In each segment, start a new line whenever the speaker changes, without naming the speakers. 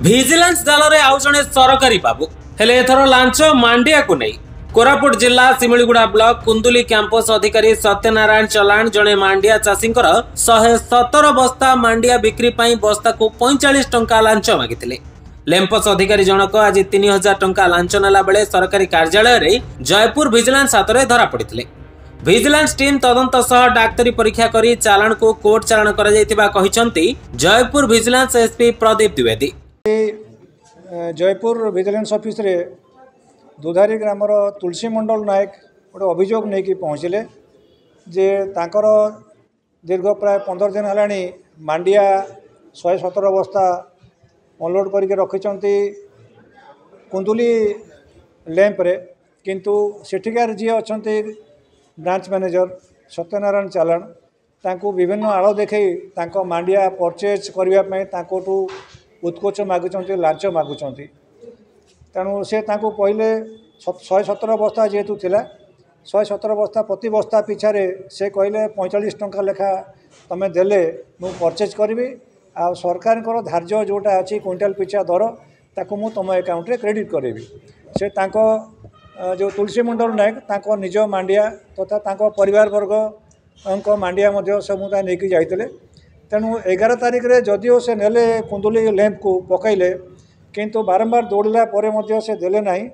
Vigilance ଜାଲରେ ଆଉ ଜଣେ ସରକାରୀ ବାବୁ ହେଲେ ଏଥର ଲାଞ୍ଚ ମାଣ୍ଡିଆକୁ ନେଇ କୋରାପୁଟ ଜିଲ୍ଲା ସିମିଳିଗୁଡା ବ୍ଲକ କୁନ୍ଦୁଲି କ୍ୟାମ୍ପସ ଅଧିକାରୀ ସତ୍ୟନାରାୟଣ ଚଲାଣ ଜଣେ ମାଣ୍ଡିଆ ଚାଷୀଙ୍କର 117 ବସ୍ତା ମାଣ୍ଡିଆ ବିକ୍ରି ପାଇଁ ବସ୍ତାକୁ 45 ଟଙ୍କା ଲାଞ୍ଚ ମାଗିଥିଲେ। ଲେମ୍ପସ ଅଧିକାରୀ ଜଣକ ଆଜି 3000 ଟଙ୍କା ଲାଞ୍ଚ ନେଲା ବେଳେ ସରକାରୀ କାର୍ଯ୍ୟାଳୟରେ ଜୟପୁର ଭିଜିଲାନ୍ସ ହାତରେ ଧରା ପଡ଼ିଥିଲେ। ଭିଜିଲାନ୍ସ टीम तदंत सह डाक्तरी परीक्षा करी चालाण को कोर्ट चालाण करा जायतिबा कहिसंती Jeypore vigilance SP Pradeep Dwivedi.
Jeypore vigilance office रे दुधारी ग्रामर तुलसी मंडल नायक गोटे अभियोग नहीं कि पहुँचले जे तांकर दीर्घ प्राय 15 दिन है मांडिया 117 बस्ता अनलोड करके रखिंट कुंदुली लैंप रे किंतु सेठिकार जी अच्छा ब्रांच मैनेजर सत्यनारायण चालाण तांको विभिन्न आड़ देखे मांडिया परचेज करने उत्कोच मागुंट लांच मागुंट तेणु से कहले 117 बस्ता जेहेतु थिला 117 बस्ता प्रति बस्ता पिछा से कहले 45 टंका लेखा तमें देले मु परचेज करी आ सरकार धार्य जोटा अच्छी क्विंटाल पिछा दर ताकू मु तुम अकाउंट रे क्रेडिट करी से जो तुलसी मंडल नायक तांको निज मांडिया तथा तांको परिवार वर्ग मांडिया से मुझे नहीं जाते तेणु 11 तारिख रे जदिओ से नेले कुंदुली लैंप को पकईले किंतु बारंबार दौड़ला पर से देले नहीं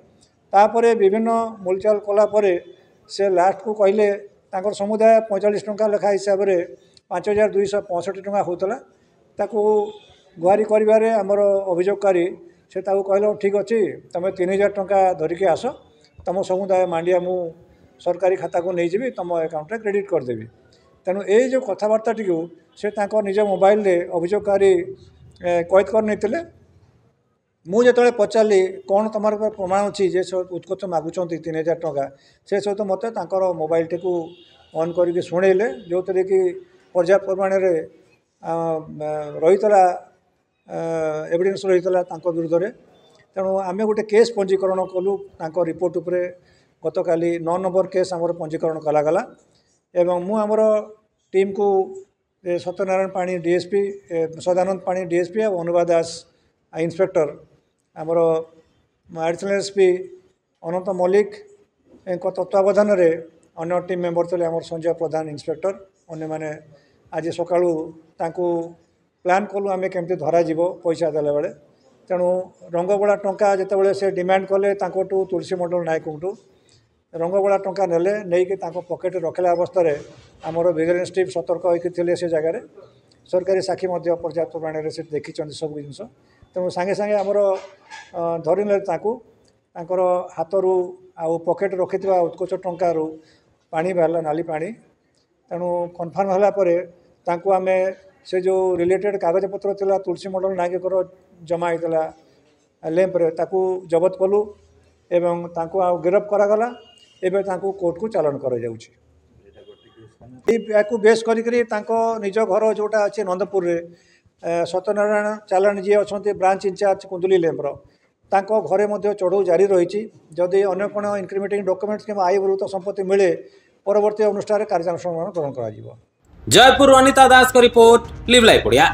तापरे विभिन्न मूलचाल कलापर से लास्ट को कहले तांकर समुदाय 45 टंका लेखा हिसाब से 5265 टंका होता ताकू गुहारी कर आमर अभियोगकारी से कहले ठीक अच्छे तुम 3000 टंका धरिकी आस तुम समुदाय मांडिया मु सरकारी खाता को नहीं जी तुम अकाउंट रे क्रेडिट करदेवी तेणु ये जो कथबार्ता टी से निज मोबाइल रे अभियोगकारी कैद कर नहीं मुझे पचारि कौन तुम प्रमाण अच्छी जे उत्कोच मागुंट 3000 टंका से सहित मत मोबाइल टी ऑन करके शुणेले जो थे कि पर्याप्त परिमाण रही एविडेंस रही विरुद्ध में तेणु आम गोटे केस पंजीकरण कलु रिपोर्ट उपरे गत काली 9 नंबर केस आमर पंजीकरण करागला एवं मु आमर टीम को सत्यनारायण पाणी डीएसपी सदानंद पाणी डीएसपी और अनुवाद दास इंस्पेक्टर आमर एडिशनल एसपी अनंत मल्लिक तत्वावधान में अन्य टीम मेंबर थे आमर संजय प्रधान इंस्पेक्टर अन्य माने आज सकाळू तांको प्लान कलु आम केमती धरा जीवो पैसा देला बेले तेणु रंगबड़ा टंका जितेबाला से डिमांड कले तुलसी मंडल नायक रंगबड़ा टंका नेले नहीं कि पकेट रखला अवस्था आमर विजिलेंस टीम सतर्क होते से जगार सरकारी साक्षी पर्याप्त परिमाण से देखी सब जिनस तेणु सांगे सांगे आमर धरने तांकर हाथ रू आउ पकेट रखि उत्कोच टंकार पानी बाहर नाली पानी तेणु कन्फर्म होगापर आम से जो रिलेटेड कागज पत्र थिला तुलसी मंडल नायक जमा होता लैंप रे ताकू जबत कलु एवं तांको आ गिरफ्त करागला एवं तांको कोर्ट को चालान करा जाउछि याकू बेस करी निज घर जोटा अच्छे नंदपुर रे सत्यनारायण चालान जी अच्छा ब्रांच इंचार्ज कुंदुली लैंपर तांको घरे मध्य चढ़ऊ जारी रही जदि अन्य कौन इनक्रिमिनेटिंग डॉक्यूमेंट्स कि आय बलूत संपत्ति मिले परवर्ती अनुष्ठान कार्यानुष्ठान ग्रहण करा।
जयपुर अनिता दास को रिपोर्ट लिव लाइव ओडिया।